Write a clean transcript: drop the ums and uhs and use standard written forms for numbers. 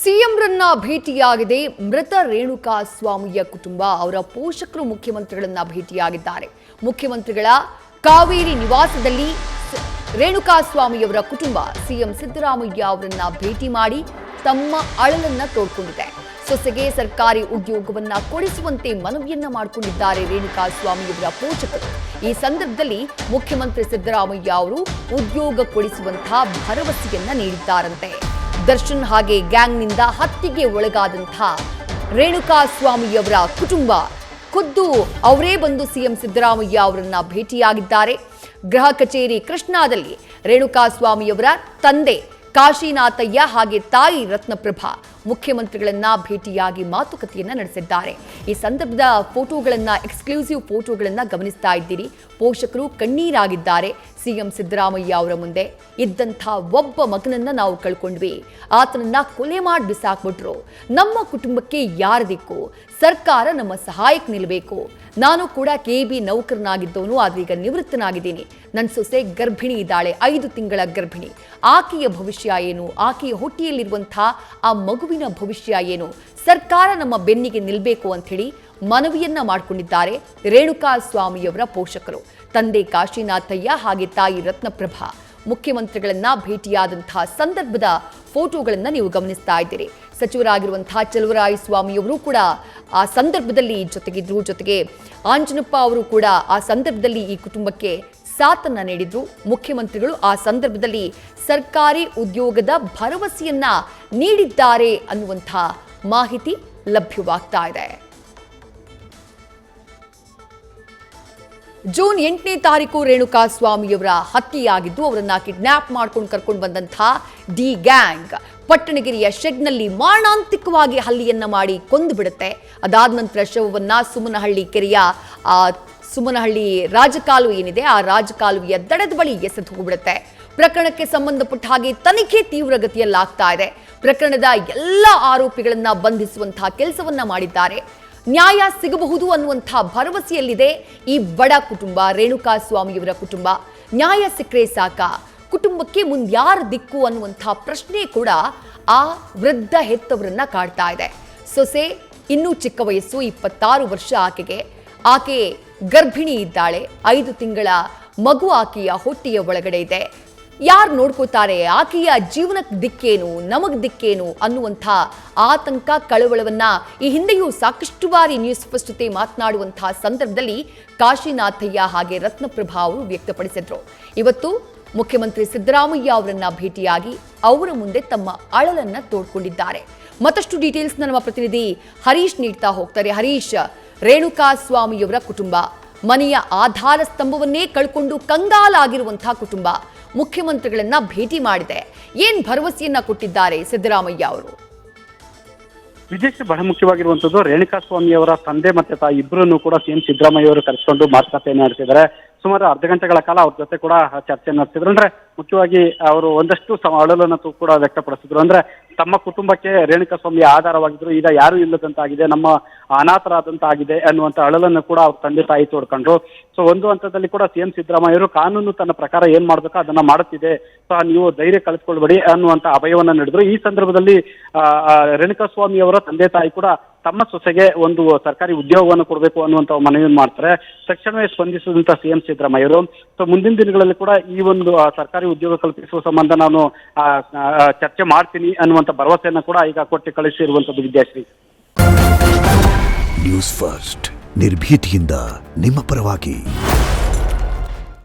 ಸಿಎಂರನ್ನ ಭೇಟಿಯಾಗಿದೆ ಮೃತ ರೇಣುಕಾ ಸ್ವಾಮಿಯ ಕುಟುಂಬ. ಅವರ ಪೋಷಕರು ಮುಖ್ಯಮಂತ್ರಿಗಳನ್ನ ಭೇಟಿಯಾಗಿದ್ದಾರೆ. ಮುಖ್ಯಮಂತ್ರಿಗಳ ಕಾವೇರಿ ನಿವಾಸದಲ್ಲಿ ರೇಣುಕಾ ಸ್ವಾಮಿಯವರ ಕುಟುಂಬ ಸಿಎಂ ಸಿದ್ದರಾಮಯ್ಯ ಅವರನ್ನ ಭೇಟಿ ಮಾಡಿ ತಮ್ಮ ಅಳಲನ್ನ ತೋಡ್ಕೊಂಡಿದೆ. ಸೊಸೆಗೆ ಸರ್ಕಾರಿ ಉದ್ಯೋಗವನ್ನ ಕೊಡಿಸುವಂತೆ ಮನವಿಯನ್ನ ಮಾಡಿಕೊಂಡಿದ್ದಾರೆ ರೇಣುಕಾ ಸ್ವಾಮಿಯವರ ಪೋಷಕರು. ಈ ಸಂದರ್ಭದಲ್ಲಿ ಮುಖ್ಯಮಂತ್ರಿ ಸಿದ್ದರಾಮಯ್ಯ ಅವರು ಉದ್ಯೋಗ ಕೊಡಿಸುವಂತಹ ಭರವಸೆಯನ್ನ ನೀಡಿದ್ದಾರಂತೆ. ದರ್ಶನ್ ಹಾಗೆ ಗ್ಯಾಂಗ್ನಿಂದ ಹತ್ಯೆಗೆ ಒಳಗಾದಂತಹ ರೇಣುಕಾ ಸ್ವಾಮಿಯವರ ಕುಟುಂಬ ಖುದ್ದು ಅವರೇ ಬಂದು ಸಿಎಂ ಸಿದ್ದರಾಮಯ್ಯ ಅವರನ್ನ ಭೇಟಿಯಾಗಿದ್ದಾರೆ. ಗೃಹ ಕಚೇರಿ ಕೃಷ್ಣಾದಲ್ಲಿ ರೇಣುಕಾ ಸ್ವಾಮಿಯವರ ತಂದೆ ಕಾಶಿನಾಥಯ್ಯ ಹಾಗೆ ತಾಯಿ ರತ್ನಪ್ರಭಾ ಮುಖ್ಯಮಂತ್ರಿಗಳನ್ನ ಭೇಟಿಯಾಗಿ ಮಾತುಕತೆಯನ್ನ ನಡೆಸಿದ್ದಾರೆ. ಈ ಸಂದರ್ಭದ ಫೋಟೋಗಳನ್ನ ಎಕ್ಸ್ಕ್ಲೂಸಿವ್ ಫೋಟೋಗಳನ್ನ ಗಮನಿಸ್ತಾ ಇದ್ದೀರಿ. ಪೋಷಕರು ಕಣ್ಣೀರಾಗಿದ್ದಾರೆ. ಸಿಎಂ ಸಿದ್ದರಾಮಯ್ಯ ಅವರ ಮುಂದೆ ಇದ್ದಂಥ ಒಬ್ಬ ಮಗನನ್ನ ನಾವು ಕಳ್ಕೊಂಡ್ವಿ, ಆತನನ್ನ ಕೊಲೆ ಮಾಡಿ ಬಿಸಾಕ್ಬಿಟ್ರು. ನಮ್ಮ ಕುಟುಂಬಕ್ಕೆ ಯಾರ ದಿಕ್ಕು? ಸರ್ಕಾರ ನಮ್ಮ ಸಹಾಯಕ್ಕೆ ನಿಲ್ಲಬೇಕು. ನಾನು ಕೂಡ KB ನೌಕರನಾಗಿದ್ದವನು, ಆದ್ರೆ ಈಗ ನಿವೃತ್ತನಾಗಿದ್ದೀನಿ. ನನ್ನ ಸೊಸೆ ಗರ್ಭಿಣಿ ಇದ್ದಾಳೆ, 5 ತಿಂಗಳ ಗರ್ಭಿಣಿ. ಆಕೆಯ ಭವಿಷ್ಯ ಏನು? ಆಕೆಯ ಹೊಟ್ಟೆಯಲ್ಲಿರುವಂಥ ಆ ಮಗುವಿನ ಭವಿಷ್ಯ ಏನು? ಸರ್ಕಾರ ನಮ್ಮ ಬೆನ್ನಿಗೆ ನಿಲ್ಲಬೇಕು ಅಂತ ಹೇಳಿ ಮನವಿಯನ್ನ ಮಾಡಿಕೊಂಡಿದ್ದಾರೆ ರೇಣುಕಾ ಸ್ವಾಮಿಯವರ ಪೋಷಕರು. ತಂದೆ ಕಾಶಿನಾಥಯ್ಯ ಹಾಗೆ ತಾಯಿ ರತ್ನಪ್ರಭಾ ಮುಖ್ಯಮಂತ್ರಿಗಳನ್ನ ಭೇಟಿಯಾದಂತಹ ಸಂದರ್ಭದ ಫೋಟೋಗಳನ್ನ ನೀವು ಗಮನಿಸ್ತಾ ಇದ್ದೀರಿ. ಸಚಿವರಾಗಿರುವಂತಹ ಚಲುವರಾಯಸ್ವಾಮಿಯವರು ಕೂಡ ಆ ಸಂದರ್ಭದಲ್ಲಿ ಜೊತೆಗಿದ್ರು. ಜೊತೆಗೆ ಆಂಜನಪ್ಪ ಅವರು ಕೂಡ ಆ ಸಂದರ್ಭದಲ್ಲಿ ಈ ಕುಟುಂಬಕ್ಕೆ ಸಾಥನ್ನ ನೀಡಿದ್ರು. ಮುಖ್ಯಮಂತ್ರಿಗಳು ಆ ಸಂದರ್ಭದಲ್ಲಿ ಸರ್ಕಾರಿ ಉದ್ಯೋಗದ ಭರವಸೆಯನ್ನ ನೀಡಿದ್ದಾರೆ ಅನ್ನುವಂಥ ಮಾಹಿತಿ ಲಭ್ಯವಾಗ್ತಾ ಇದೆ. ಜೂನ್ 8ನೇ ತಾರೀಕು ರೇಣುಕಾ ಸ್ವಾಮಿಯವರ ಹತ್ಯೆಯಾಗಿದ್ದು, ಅವರನ್ನ ಕಿಡ್ನಾಪ್ ಮಾಡ್ಕೊಂಡು ಕರ್ಕೊಂಡು ಬಂದಂತಹ ಡಿ ಗ್ಯಾಂಗ್ ಪಟ್ಟಣಗಿರಿಯ ಶೆಡ್ನಲ್ಲಿ ಮಾರಣಾಂತಿಕವಾಗಿ ಹಲ್ಲೆಯನ್ನ ಮಾಡಿ ಕೊಂದು ಬಿಡುತ್ತೆ. ಅದಾದ ನಂತರ ಶವವನ್ನ ಸುಮನಹಳ್ಳಿ ಕೆರೆಯ ಸುಮನಹಳ್ಳಿ ರಾಜಕಾಲುವೆ ಏನಿದೆ ಆ ರಾಜಕಾಲುವೆಯ ದಡದ ಬಳಿ ಎಸೆದು ಹೋಗ್ಬಿಡುತ್ತೆ. ಪ್ರಕರಣಕ್ಕೆ ಸಂಬಂಧಪಟ್ಟ ಹಾಗೆ ತನಿಖೆ ತೀವ್ರಗತಿಯಲ್ಲಾಗ್ತಾ ಇದೆ. ಪ್ರಕರಣದ ಎಲ್ಲ ಆರೋಪಿಗಳನ್ನ ಬಂಧಿಸುವಂತಹ ಕೆಲಸವನ್ನ ಮಾಡಿದ್ದಾರೆ. ನ್ಯಾಯ ಸಿಗಬಹುದು ಅನ್ನುವಂಥ ಭರವಸೆಯಲ್ಲಿದೆ ಈ ಬಡ ಕುಟುಂಬ, ರೇಣುಕಾ ಸ್ವಾಮಿಯವರ ಕುಟುಂಬ. ನ್ಯಾಯ ಸಿಕ್ಕರೆ ಸಾಕ, ಕುಟುಂಬಕ್ಕೆ ಮುಂದೆ ಯಾರ ದಿಕ್ಕು ಅನ್ನುವಂಥ ಪ್ರಶ್ನೆ ಕೂಡ ಆ ವೃದ್ಧ ಹೆತ್ತವರನ್ನ ಕಾಡ್ತಾ ಇದೆ. ಸೊಸೆ ಇನ್ನೂ ಚಿಕ್ಕ ವಯಸ್ಸು, 26 ವರ್ಷ ಆಕೆಗೆ. ಆಕೆ ಗರ್ಭಿಣಿ ಇದ್ದಾಳೆ, 5 ತಿಂಗಳ ಮಗು ಆಕೆಯ ಹೊಟ್ಟೆಯ ಒಳಗಡೆ ಇದೆ. ಯಾರು ನೋಡ್ಕೋತಾರೆ? ಆಕೆಯ ಜೀವನಕ್ಕೆ ದಿಕ್ಕೇನು, ನಮಗ್ ದಿಕ್ಕೇನು ಅನ್ನುವಂಥ ಆತಂಕ, ಕಳವಳವನ್ನ ಈ ಹಿಂದೆಯೂ ಸಾಕಷ್ಟು ಬಾರಿ ನ್ಯೂಸ್ ಫಸ್ಟ್ ಜೊತೆ ಮಾತನಾಡುವಂತಹ ಸಂದರ್ಭದಲ್ಲಿ ಕಾಶಿನಾಥಯ್ಯ ಹಾಗೆ ರತ್ನಪ್ರಭಾ ಅವರು ವ್ಯಕ್ತಪಡಿಸಿದ್ರು. ಇವತ್ತು ಮುಖ್ಯಮಂತ್ರಿ ಸಿದ್ದರಾಮಯ್ಯ ಅವರನ್ನ ಭೇಟಿಯಾಗಿ ಅವರ ಮುಂದೆ ತಮ್ಮ ಅಳಲನ್ನ ತೋಡ್ಕೊಂಡಿದ್ದಾರೆ. ಮತ್ತಷ್ಟು ಡೀಟೇಲ್ಸ್ ನಮ್ಮ ಪ್ರತಿನಿಧಿ ಹರೀಶ್ ನೀಡ್ತಾ ಹೋಗ್ತಾರೆ. ಹರೀಶ್, ರೇಣುಕಾ ಸ್ವಾಮಿಯವರ ಕುಟುಂಬ ಮನೆಯ ಆಧಾರ ಸ್ತಂಭವನ್ನೇ ಕಳ್ಕೊಂಡು ಕಂಗಾಲಾಗಿರುವಂತಹ ಕುಟುಂಬ ಮುಖ್ಯಮಂತ್ರಿಗಳನ್ನ ಭೇಟಿ ಮಾಡಿದೆ. ಏನ್ ಭರವಸೆಯನ್ನ ಕೊಟ್ಟಿದ್ದಾರೆ ಸಿದ್ದರಾಮಯ್ಯ ಅವರು? ವಿಜೇಶ್, ಬಹಳ ಮುಖ್ಯವಾಗಿರುವಂತದ್ದು ರೇಣುಕಾ ಸ್ವಾಮಿ ಅವರ ತಂದೆ ಮತ್ತೆ ತಾಯಿ ಇಬ್ಬರನ್ನು ಕೂಡ ಸಿಎಂ ಸಿದ್ದರಾಮಯ್ಯ ಅವರು ಕರೆಸಿಕೊಂಡು ಮಾತುಕತೆಯನ್ನು ನಡೆಸಿದ್ದಾರೆ. ಸುಮಾರು ಅರ್ಧ ಗಂಟೆಗಳ ಕಾಲ ಅವ್ರ ಜೊತೆ ಕೂಡ ಚರ್ಚೆ ನಡೆಸಿದ್ರು. ಅಂದ್ರೆ ಮುಖ್ಯವಾಗಿ ಅವರು ಒಂದಷ್ಟು ಅಳಲನ್ನು ಕೂಡ ವ್ಯಕ್ತಪಡಿಸಿದ್ರು. ಅಂದ್ರೆ ತಮ್ಮ ಕುಟುಂಬಕ್ಕೆ ರೇಣುಕಾ ಸ್ವಾಮಿ ಆಧಾರವಾಗಿದ್ರು, ಈಗ ಯಾರು ಇಲ್ಲದಂತಾಗಿದೆ, ನಮ್ಮ ಅನಾಥರಾದಂತಾಗಿದೆ ಅನ್ನುವಂಥ ಅಳಲನ್ನು ಕೂಡ ಅವ್ರ ತಂದೆ ತಾಯಿ ತೋಡ್ಕೊಂಡ್ರು. ಸೊ ಒಂದು ಹಂತದಲ್ಲಿ ಕೂಡ ಸಿಎಂ ಸಿದ್ದರಾಮಯ್ಯ ಅವರು ಕಾನೂನು ತನ್ನ ಪ್ರಕಾರ ಏನ್ ಮಾಡ್ಬೇಕೋ ಅದನ್ನ ಮಾಡುತ್ತಿದೆ, ಸೊ ನೀವು ಧೈರ್ಯ ಕಳೆದುಕೊಳ್ಬೇಡಿ ಅನ್ನುವಂಥ ಅಭಯವನ್ನ ನೀಡಿದ್ರು. ಈ ಸಂದರ್ಭದಲ್ಲಿ ರೇಣುಕಾ ಸ್ವಾಮಿ ಅವರ ತಂದೆ ತಾಯಿ ಕೂಡ ತಮ್ಮ ಸೊಸೆಗೆ ಒಂದು ಸರ್ಕಾರಿ ಉದ್ಯೋಗವನ್ನು ಕೊಡಬೇಕು ಅನ್ನುವಂಥ ಮನವಿಯನ್ನು ಮಾಡ್ತಾರೆ. ತಕ್ಷಣವೇ ಸ್ಪಂದಿಸಿದಂತ ಸಿಎಂ ಸಿದ್ದರಾಮಯ್ಯ ಅವರು ಸೊ ಮುಂದಿನ ದಿನಗಳಲ್ಲಿ ಕೂಡ ಈ ಒಂದು ಸರ್ಕಾರಿ ಉದ್ಯೋಗ ಕಲ್ಪಿಸುವ ಸಂಬಂಧ ನಾನು ಚರ್ಚೆ ಮಾಡ್ತೀನಿ ಅನ್ನುವಂಥ ಭರವಸೆಯನ್ನು ಕೂಡ ಈಗ ಕೊಟ್ಟು ಕಳಿಸಿರುವಂತದ್ದು. ವಿದ್ಯಾಶ್ರೀ, ನ್ಯೂಸ್ ಫಸ್ಟ್ ನಿರ್ಭೀತಿಯಿಂದ ನಿಮ್ಮ ಪರವಾಗಿ.